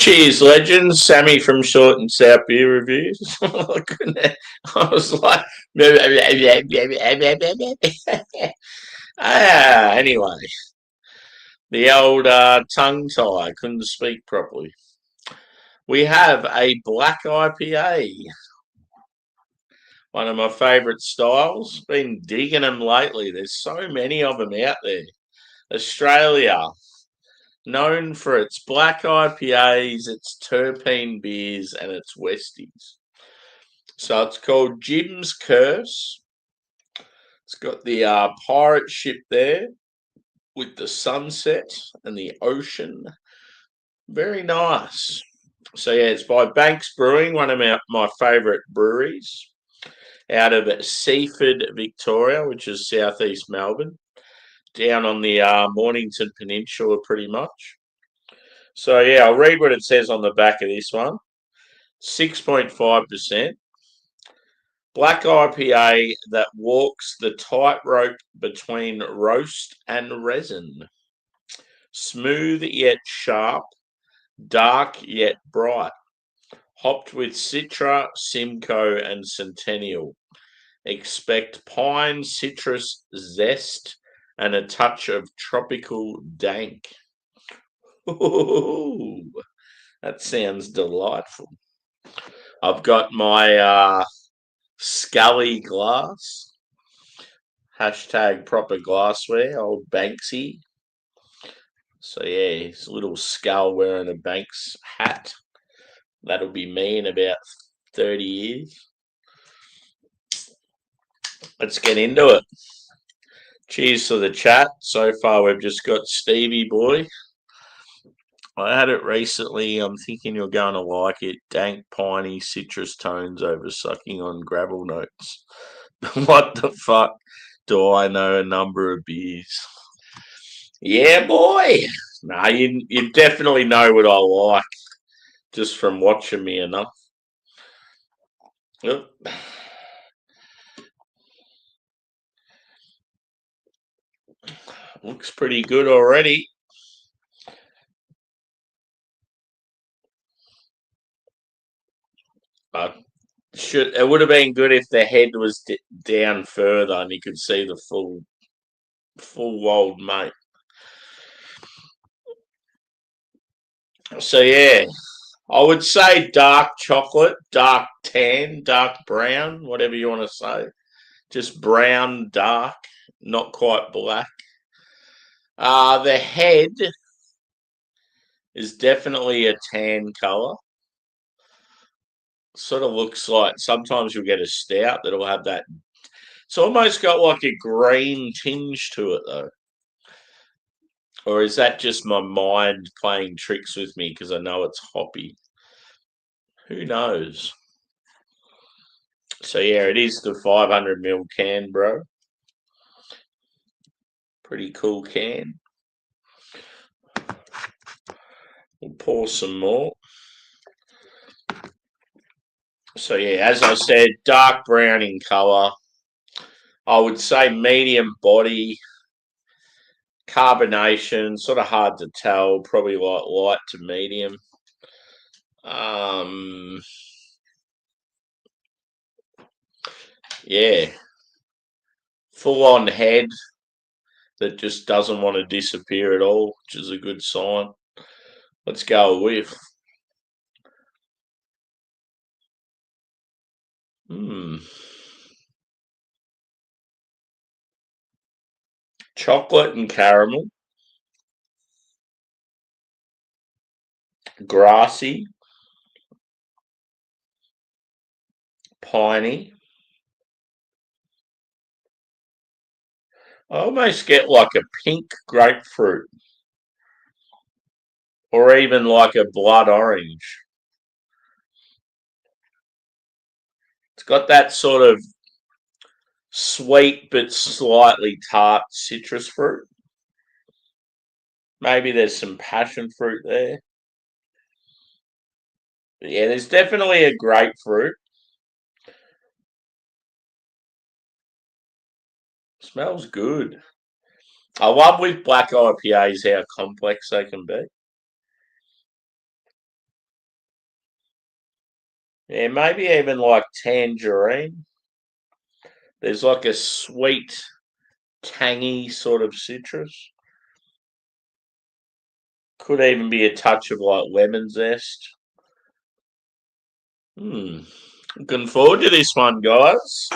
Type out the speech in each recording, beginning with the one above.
Cheers, legends. Sammy from Short and South Beer Reviews. I was like, anyway, the old tongue tie. Couldn't speak properly. We have a black IPA. One of my favourite styles. Been digging them lately. There's so many of them out there. Australia, known for its black IPAs, its terpene beers, and its Westies. So it's called Jim's Curse. It's got the pirate ship there with the sunset and the ocean. Very nice. So yeah, it's by Banks Brewing, one of my favourite breweries out of Seaford, Victoria, which is southeast Melbourne, down on the Mornington Peninsula pretty much. So yeah, I'll read what it says on the back of this one. 6.5%. Black IPA that walks the tightrope between roast and resin. Smooth yet sharp, dark yet bright. Hopped with Citra, Simcoe, and Centennial. Expect pine, citrus, zest, and a touch of tropical dank. Ooh, that sounds delightful. I've got my Scully glass. Hashtag proper glassware, old Banksy. So yeah, his little skull wearing a Banks hat. That'll be me in about 30 years. Let's get into it. Cheers to the chat. So far we've just got Stevie Boy. I had it recently. I'm thinking you're going to like it. Dank, piney, citrus tones over sucking on gravel notes. What the fuck do I know a number of beers? Yeah, boy. Nah, you definitely know what I like just from watching me enough. Yep. Looks pretty good already. It would have been good if the head was down further and you could see the full old mate. So yeah, I would say dark chocolate, dark tan, dark brown, whatever you want to say. Just brown, dark, not quite black. The head is definitely a tan colour. Sort of looks like sometimes you'll get a stout that'll have that. It's almost got like a green tinge to it though. Or is that just my mind playing tricks with me because I know it's hoppy? Who knows? So yeah, it is the 500ml can, bro. Pretty cool can. We'll pour some more. So yeah, as I said, dark brown in colour. I would say medium body. Carbonation, sort of hard to tell, probably like light to medium. Yeah. Full on head that just doesn't want to disappear at all, which is a good sign. Let's go with. Chocolate and caramel. Grassy. Piney. I almost get like a pink grapefruit. Or even like a blood orange. It's got that sort of sweet but slightly tart citrus fruit. Maybe there's some passion fruit there. But yeah, there's definitely a grapefruit. Smells good. I love with black IPAs how complex they can be. Yeah, maybe even like tangerine. There's like a sweet, tangy sort of citrus. Could even be a touch of like lemon zest. Hmm. Looking forward to this one, guys.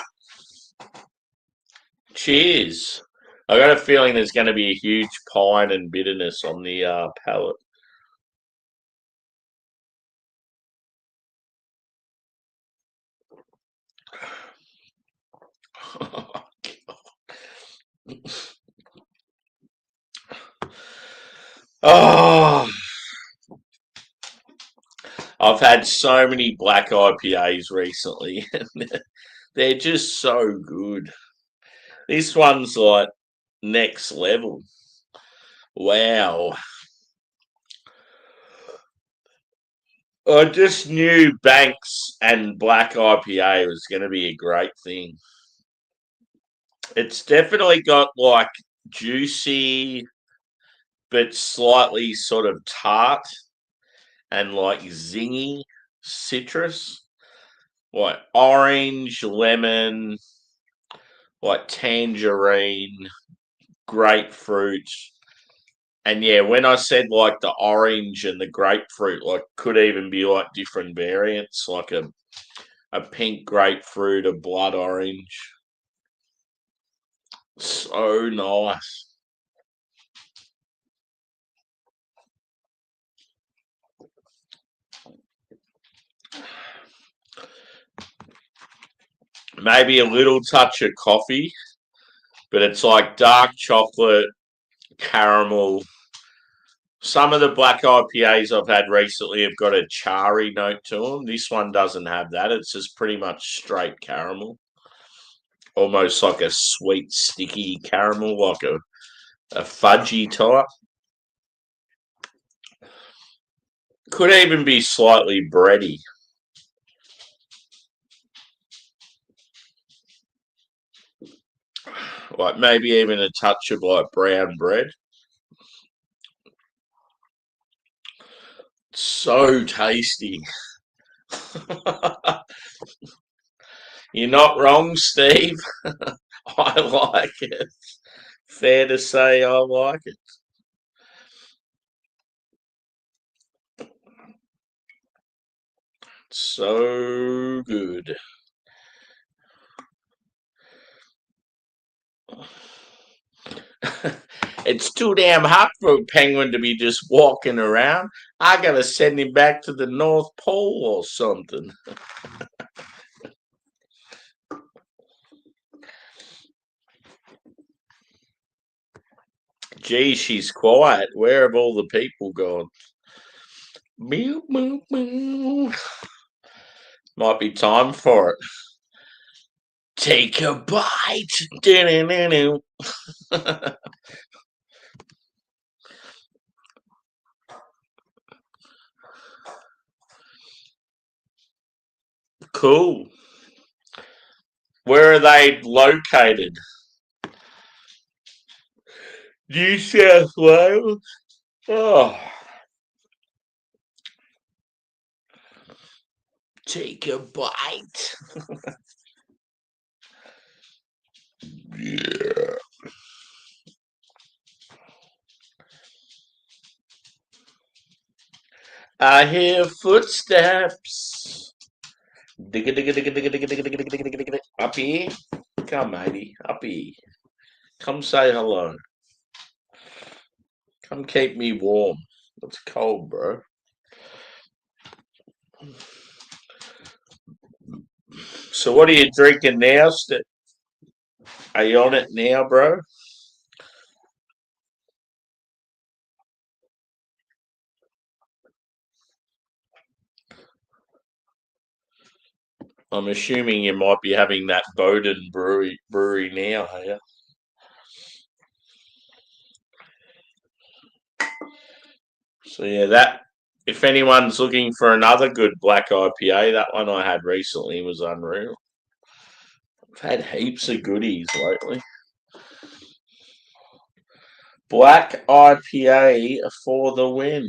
Cheers. I got a feeling there's going to be a huge pine and bitterness on the palate. Oh, I've had so many black IPAs recently. They're just so good. This one's like next level. Wow. I just knew Banks and black IPA was going to be a great thing. It's definitely got like juicy, but slightly sort of tart and like zingy citrus, like orange, lemon, like tangerine, grapefruit. And yeah, when I said like the orange and the grapefruit, like could even be like different variants, like a pink grapefruit, a blood orange. So nice. Maybe a little touch of coffee, but it's like dark chocolate, caramel. Some of the black IPAs I've had recently have got a charry note to them. This one doesn't have that. It's just pretty much straight caramel, almost like a sweet, sticky caramel, like a fudgy type. Could even be slightly bready, like maybe even a touch of like brown bread. So tasty. You're not wrong, Steve. I like it. Fair to say, I like it. So good. It's too damn hot for a penguin to be just walking around. I gotta send him back to the North Pole or something. Gee, she's quiet. Where have all the people gone? Meow, meow, meow. Might be time for it. Take a bite. Cool. Where are they located? New South Wales. Oh, take a bite. Yeah. I hear footsteps. Digga, digga, digga, digga, digga, digga, digga, digga, digga, digga. Up here. Come, matey. Up here. Come say hello. Come keep me warm. It's cold, bro. So what are you drinking now? Are you on it now, bro? I'm assuming you might be having that Bowden brewery now, yeah. So yeah, that if anyone's looking for another good black IPA, that one I had recently was unreal. I've had heaps of goodies lately. Black IPA for the win.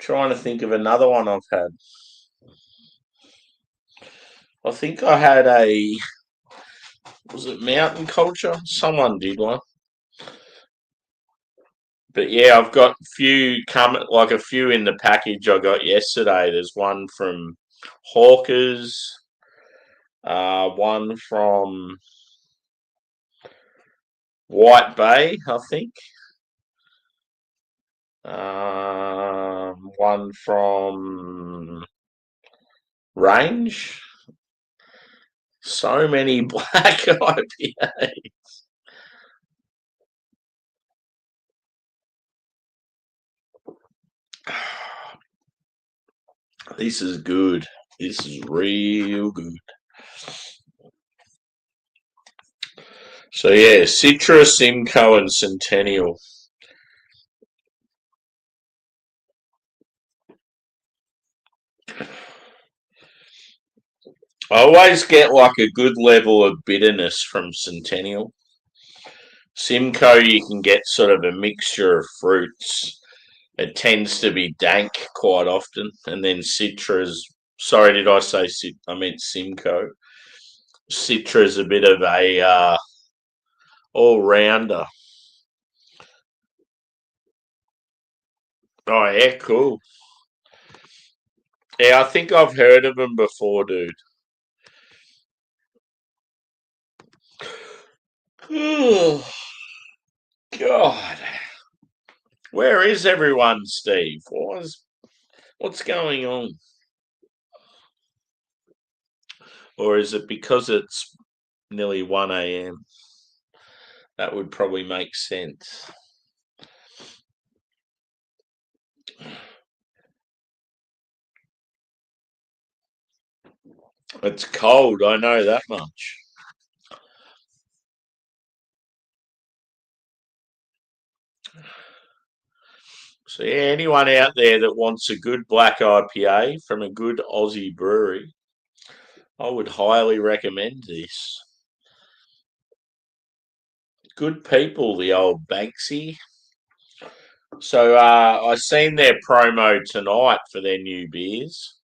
Trying to think of another one I've had. I think I had was it Mountain Culture? Someone did one. But yeah, I've got a few in the package I got yesterday. There's one from Hawkers, one from White Bay, I think. One from Range. So many black IPA. This is good. This is real good. So yeah, Citra, Simcoe, and Centennial. I always get like a good level of bitterness from Centennial. Simcoe, you can get sort of a mixture of fruits. It tends to be dank quite often, and then Citra's. Sorry, did I say I meant Simcoe? Citra's a bit of a all rounder. Oh yeah, cool. Yeah, I think I've heard of them before, dude. Oh, God. Where is everyone, Steve? What's going on? Or is it because it's nearly 1 a.m.? That would probably make sense. It's cold, I know that much. So yeah, anyone out there that wants a good black IPA from a good Aussie brewery, I would highly recommend this. Good people, the old Banksy. So I seen their promo tonight for their new beers.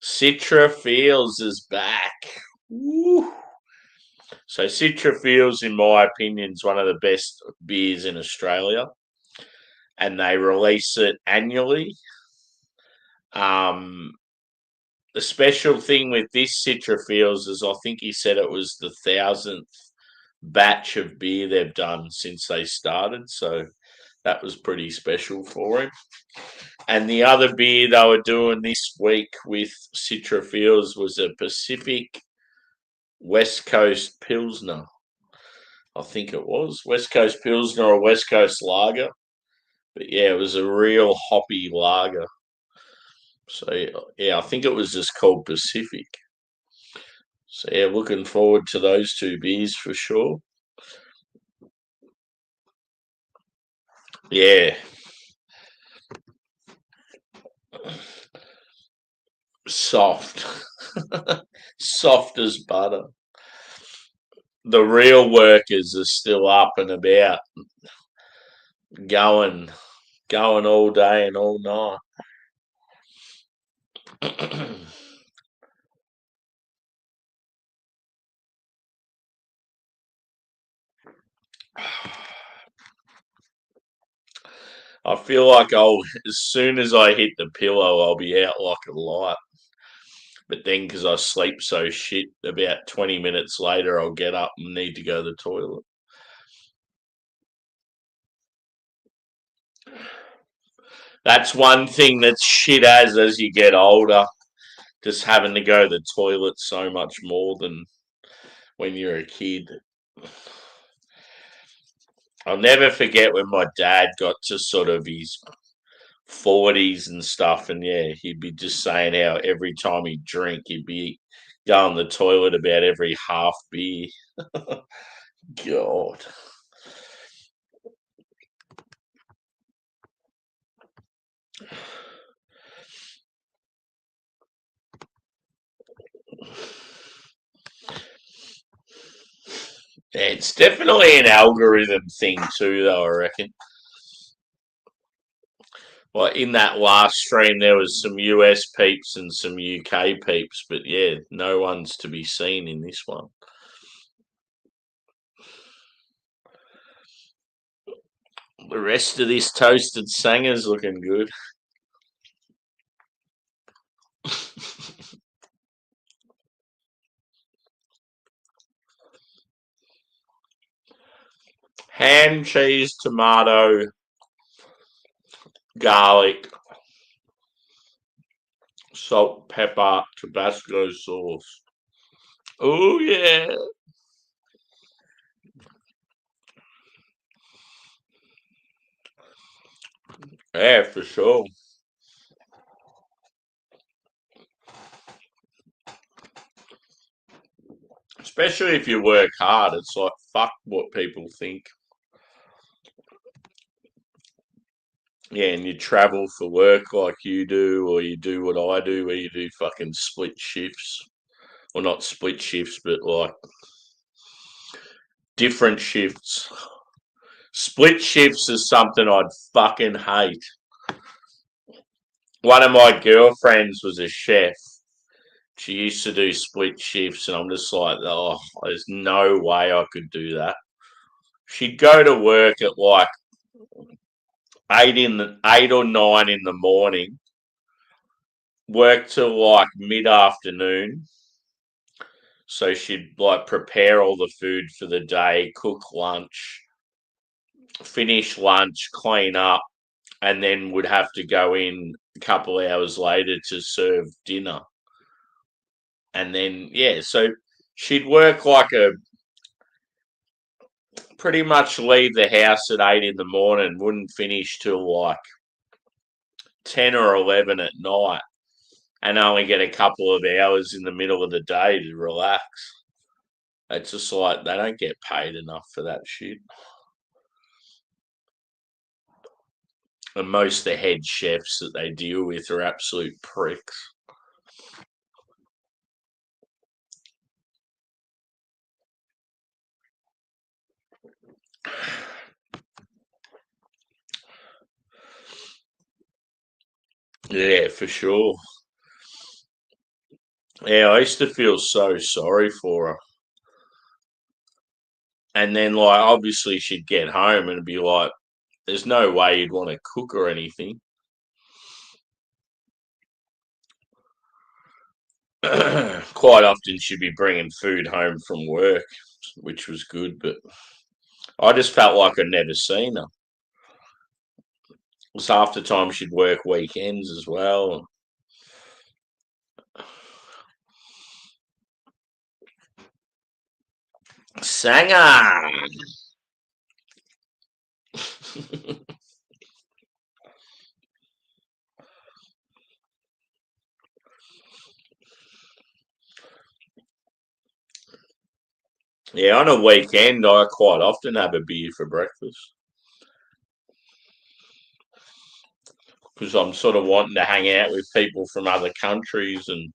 Citra Fields is back. Woo. So Citra Fields, in my opinion, is one of the best beers in Australia, and they release it annually. Um, the special thing with this Citra Fields is I think he said it was the 1,000th batch of beer they've done since they started, so that was pretty special for him. And the other beer they were doing this week with Citra Fields was a Pacific West Coast Pilsner. I think it was West Coast Pilsner or West Coast Lager. But yeah, it was a real hoppy lager. So yeah, I think it was just called Pacific. So yeah, looking forward to those two beers for sure. Yeah, soft, soft as butter. The real workers are still up and about, going, going all day and all night. I feel like as soon as I hit the pillow, I'll be out like a light. But then, because I sleep so shit, about 20 minutes later, I'll get up and need to go to the toilet. That's one thing that's shit as you get older, just having to go to the toilet so much more than when you're a kid. I'll never forget when my dad got to sort of his 40s and stuff, and yeah, he'd be just saying how every time he'd drink, he'd be going to the toilet about every half beer. God. Yeah, it's definitely an algorithm thing too, though, I reckon. Like in that last stream, there was some US peeps and some UK peeps, but yeah, no one's to be seen in this one. The rest of this toasted sanger's looking good. Ham, cheese, tomato, garlic, salt, pepper, Tabasco sauce. Oh yeah. Yeah, for sure. Especially if you work hard, it's like fuck what people think. Yeah, and you travel for work like you do, or you do what I do, where you do fucking split shifts. Well, not split shifts, but like different shifts. Split shifts is something I'd fucking hate. One of my girlfriends was a chef. She used to do split shifts, and I'm just like, oh, there's no way I could do that. She'd go to work at like 8 or 9 in the morning, work till like mid afternoon. So she'd like prepare all the food for the day, cook lunch, finish lunch, clean up, and then would have to go in a couple of hours later to serve dinner. And then yeah, so she'd work like a pretty much leave the house at 8 in the morning, wouldn't finish till like 10 or 11 at night, and only get a couple of hours in the middle of the day to relax. It's just like they don't get paid enough for that shit. And most of the head chefs that they deal with are absolute pricks. Yeah, for sure. Yeah, I used to feel so sorry for her. And then, like, obviously, she'd get home and be like, there's no way you'd want to cook or anything. Quite often, she'd be bringing food home from work, which was good, but I just felt like I'd never seen her. It was half the time she'd work weekends as well. Sanger! Yeah, on a weekend, I quite often have a beer for breakfast because I'm sort of wanting to hang out with people from other countries, and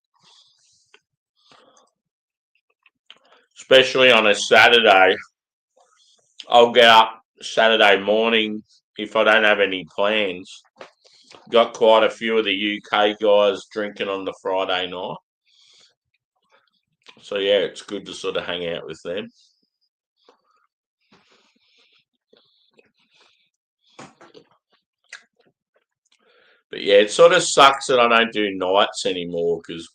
especially on a Saturday, I'll get up Saturday morning if I don't have any plans. Got quite a few of the UK guys drinking on the Friday night. So yeah, it's good to sort of hang out with them. But yeah, it sort of sucks that I don't do nights anymore because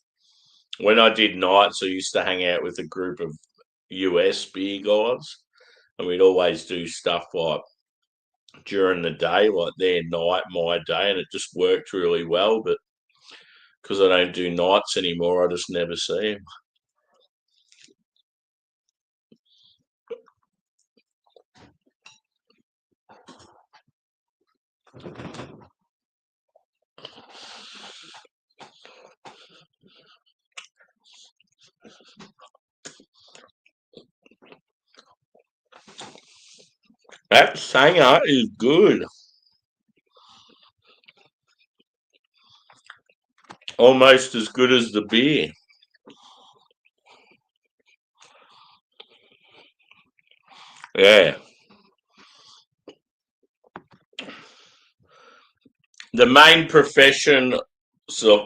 when I did nights, I used to hang out with a group of US beer guys, and we'd always do stuff like during the day, like their night, my day, and it just worked really well. But because I don't do nights anymore, I just never see them. That Sanger is good, almost as good as the beer. Yeah, The main profession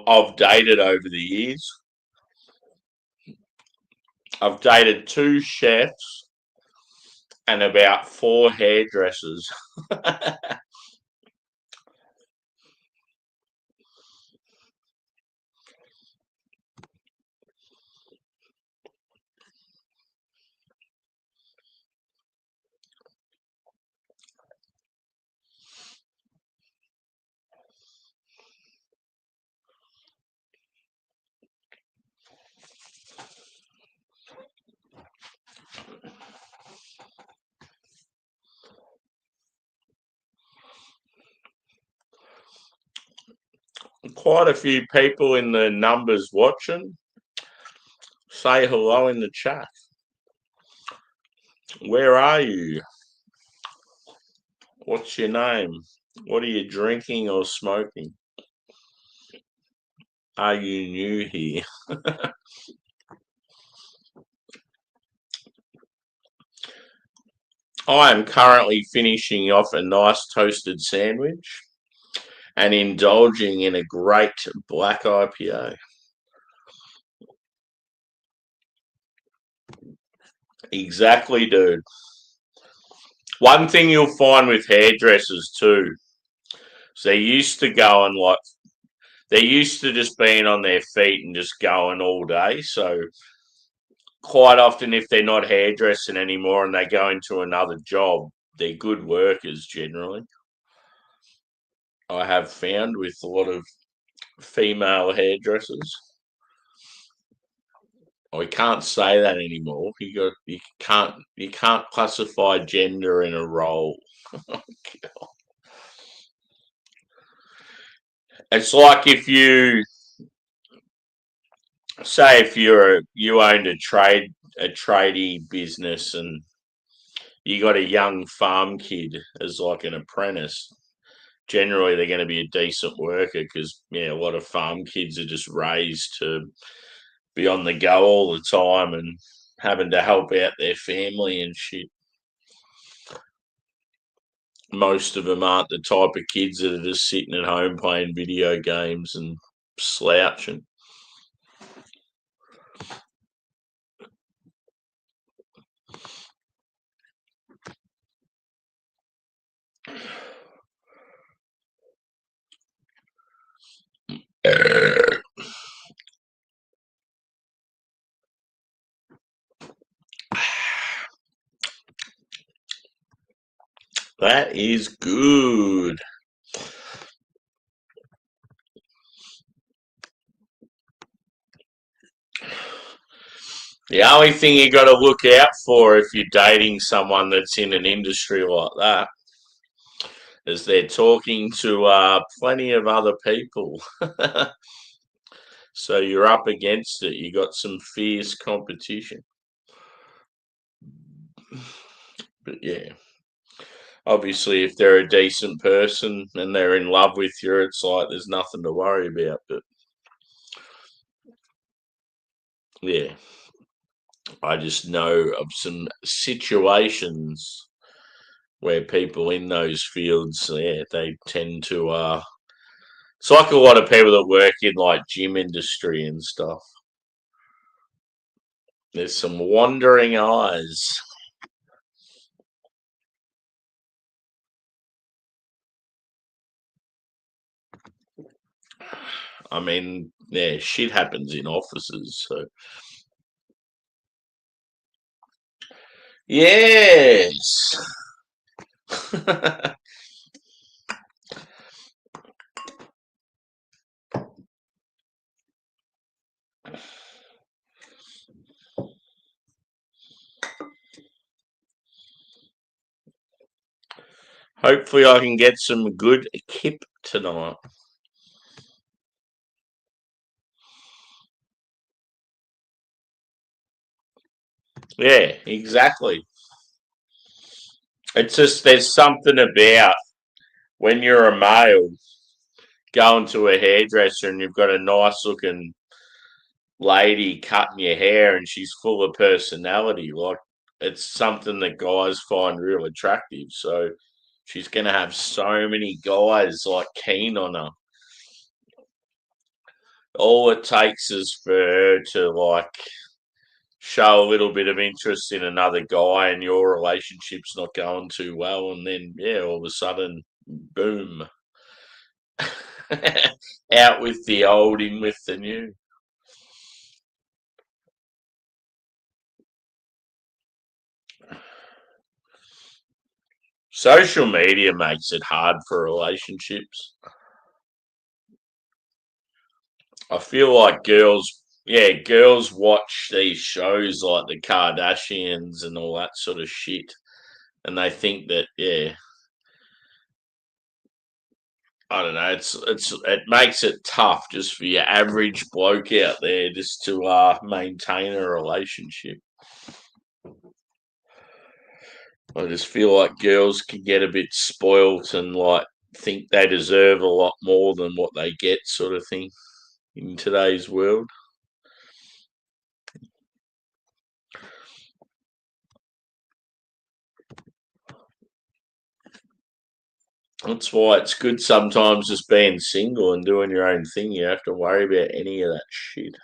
I've dated over the years, I've dated 2 chefs and about 4 hairdressers. Quite a few people in the numbers watching. Say hello in the chat. Where are you? What's your name? What are you drinking or smoking? Are you new here? I am currently finishing off a nice toasted sandwich and indulging in a great black IPA. Exactly, dude. One thing you'll find with hairdressers too, is they used to go and they're used to just being on their feet and just going all day. So quite often, if they're not hairdressing anymore and they go into another job, they're good workers generally. I have found with a lot of female hairdressers. We can't say that anymore. You can't classify gender in a role. It's like if you say if you owned a tradie business and you got a young farm kid as like an apprentice. Generally, they're going to be a decent worker because a lot of farm kids are just raised to be on the go all the time and having to help out their family and shit. Most of them aren't the type of kids that are just sitting at home playing video games and slouching. That is good. The only thing you got to look out for if you're dating someone that's in an industry like that is they're talking to plenty of other people. So you're up against it. You got some fierce competition. But yeah, obviously, if they're a decent person and they're in love with you, it's like there's nothing to worry about. But yeah, I just know of some situations where people in those fields, yeah, they tend to. It's like a lot of people that work in like gym industry and stuff. There's some wandering eyes. I mean, yeah, shit happens in offices. So yes. Hopefully, I can get some good kip tonight. Yeah, exactly. It's just there's something about when you're a male going to a hairdresser and you've got a nice looking lady cutting your hair and she's full of personality. Like it's something that guys find real attractive. So She's going to have so many guys like keen on her. All it takes is for her to like show a little bit of interest in another guy and your relationship's not going too well, and then yeah, all of a sudden, boom. Out with the old, in with the new. Social media makes it hard for relationships. I feel like girls watch these shows like the Kardashians and all that sort of shit, and they think that I don't know, it makes it tough just for your average bloke out there just to maintain a relationship. I just feel like girls can get a bit spoilt and like think they deserve a lot more than what they get, sort of thing, in today's world. That's why it's good sometimes just being single and doing your own thing. You don't have to worry about any of that shit.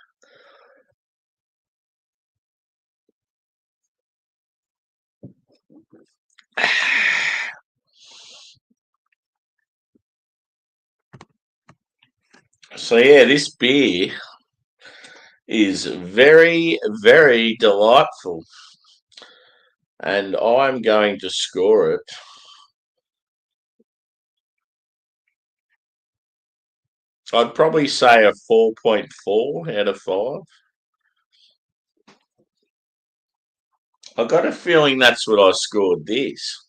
So yeah, this beer is very, very delightful, and I'm going to score it. I'd probably say a 4.4 out of 5. I got a feeling that's what I scored this.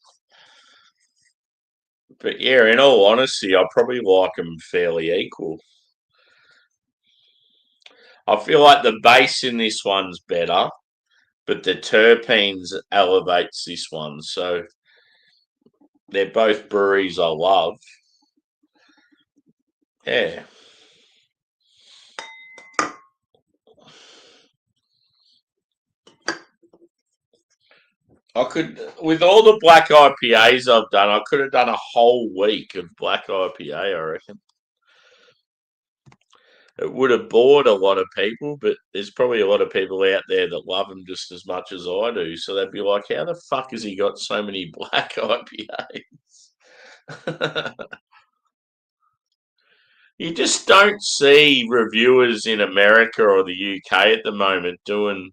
But yeah, in all honesty, I probably like them fairly equal. I feel like the base in this one's better, but the terpenes elevates this one. So they're both breweries I love. Yeah. I could, with all the black IPAs I've done, I could have done a whole week of black IPA, I reckon. It would have bored a lot of people, but there's probably a lot of people out there that love them just as much as I do. So they'd be like, how the fuck has he got so many black IPAs? You just don't see reviewers in America or the UK at the moment doing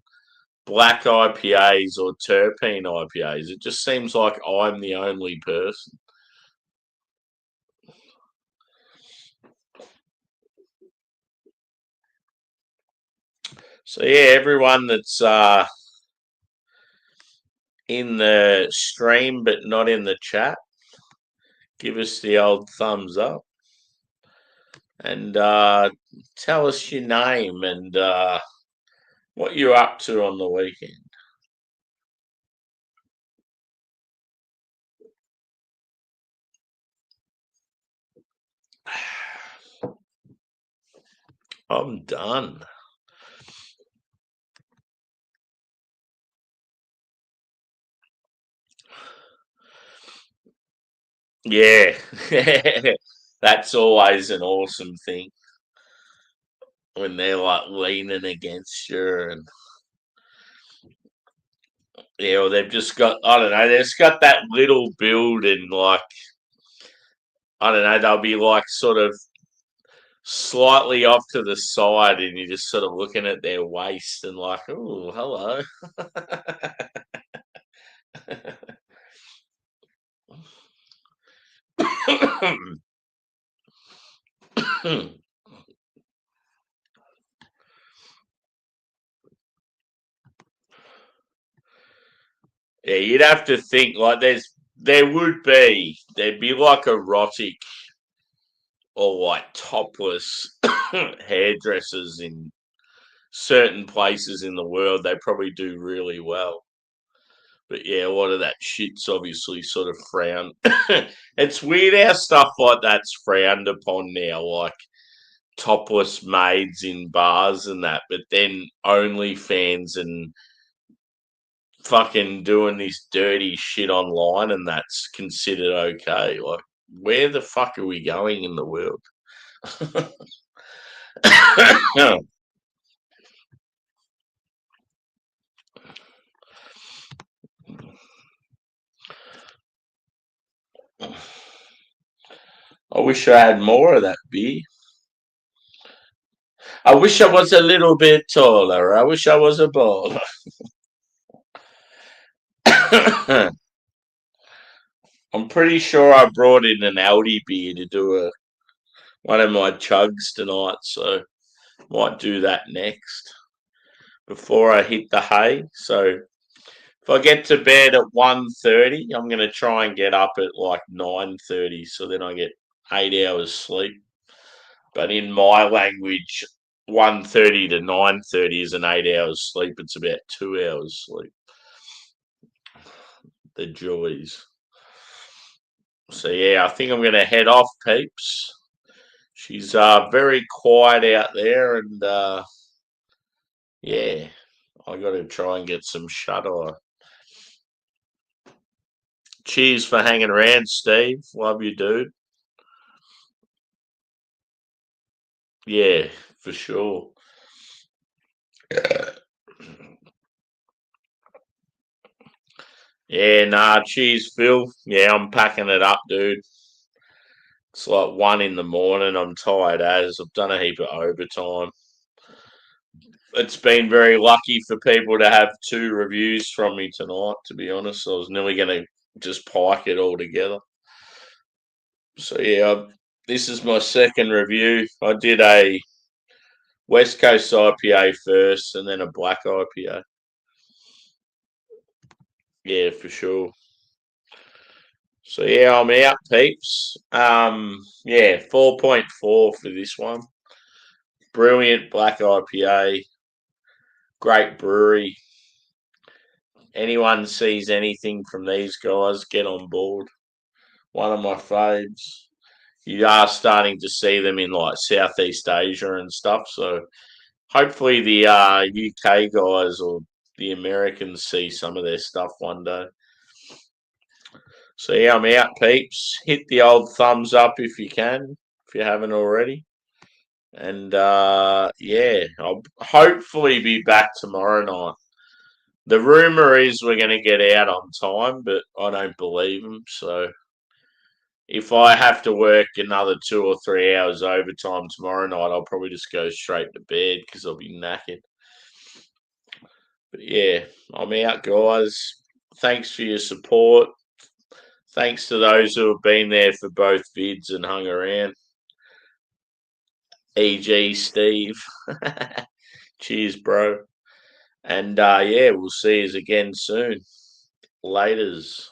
black IPAs or terpene IPAs. It just seems like I'm the only person. So yeah, everyone that's in the stream but not in the chat, give us the old thumbs up and tell us your name and what you're up to on the weekend. I'm done. Yeah, that's always an awesome thing when they're like leaning against you and yeah, well, they've just got, I don't know, they've just got that little build and like, I don't know, they'll be like sort of slightly off to the side and you're just sort of looking at their waist and like, oh, hello. Yeah, you'd have to think like there'd be like erotic or like topless hairdressers in certain places in the world. They probably do really well. But yeah, a lot of that shit's obviously sort of frowned. It's weird how stuff like that's frowned upon now, like topless maids in bars and that. But then OnlyFans and fucking doing this dirty shit online and that's considered okay. Like, where the fuck are we going in the world? I wish I had more of that beer. I wish I was a little bit taller. I wish I was a baller. I'm pretty sure I brought in an Aldi beer to do one of my chugs tonight, so might do that next before I hit the hay. So if I get to bed at 1:30, I'm going to try and get up at like 9:30, so then I get 8 hours sleep. But in my language, 1:30 to 9:30 is an 8 hours sleep. It's about 2 hours sleep. The joys. So yeah, I think I'm going to head off, peeps. She's very quiet out there, and yeah, I got to try and get some shut eye. Cheers for hanging around, Steve. Love you, dude. Yeah, for sure. Yeah, nah, cheers, Phil. Yeah, I'm packing it up, dude. It's like 1 in the morning. I'm tired as I've done a heap of overtime. It's been very lucky for people to have 2 reviews from me tonight, to be honest. I was nearly going to just pike it all together. So, yeah, this is my second review. I did a West Coast IPA first and then a black IPA. Yeah, for sure. So yeah, I'm out, peeps. Yeah, 4.4 for this one. Brilliant black IPA. Great brewery. Anyone sees anything from these guys, get on board. One of my faves. You are starting to see them in like Southeast Asia and stuff. So hopefully the UK guys or the Americans see some of their stuff one day. So yeah, I'm out, peeps. Hit the old thumbs up if you can, if you haven't already. And yeah, I'll hopefully be back tomorrow night. The rumor is we're going to get out on time, but I don't believe them. So if I have to work another 2 or 3 hours overtime tomorrow night, I'll probably just go straight to bed because I'll be knackered. But yeah, I'm out, guys. Thanks for your support. Thanks to those who have been there for both vids and hung around. E.g. Steve. Cheers, bro. And yeah, we'll see you again soon. Laters.